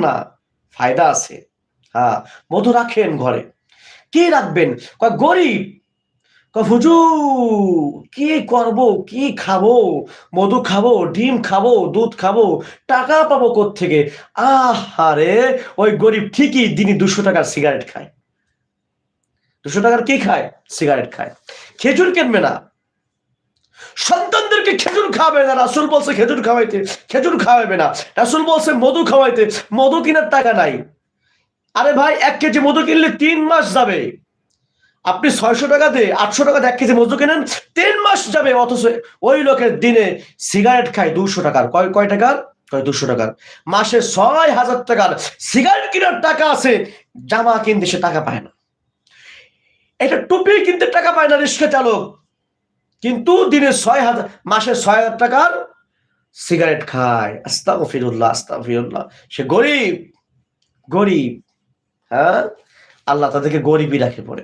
না, ফায়দা আছে। হ্যাঁ, মধু রাখেন ঘরে। কি রাখবেন? কয় গরিব। হুজুর কি করব, কি খাবো? মধু খাবো, ডিম খাবো, দুধ খাবো, টাকা পাবো কোত্থেকে? আহারে, ওই গরিব ঠিকই দিনে 200 টাকার সিগারেট খায়। 200 টাকার কি খায়? সিগারেট খায়। খেজুর কিনবে না, সন্তানদেরকে খেজুর খাওয়াবে না। রাসূল বলছে খেজুর খাওয়াইতে, খেজুর খাওয়াবে না। রাসূল বলছে মধু খাওয়াইতে, মধু কেনার টাকা নাই। আরে ভাই, 1 কেজি মধু কিনলে 3 মাস যাবে। আপনি 600 টাকা দিয়ে 800 টাকা দিয়ে 1 কেজি মধু কেনেন, 3 মাস যাবে। অথচ ওই লোকের দিনে সিগারেট খায় 200 টাকার। কয় টাকার? কয় 200 টাকার। মাসে 6000 টাকার সিগারেট কেনার টাকা আছে, জামা কিনতে সে টাকা পায় না। এটা টুপি কিনতে টাকা পায় না রিক্সা চালক, কিন্তু দিনে 6000, মাসে 6000 টাকার সিগারেট খায়। আস্তাগফিরুল্লাহ, আস্তাগফিরুল্লাহ। সে গরিব, গরিব। হ্যাঁ, আল্লাহ তাদেরকে গরিবই রাখে পড়ে।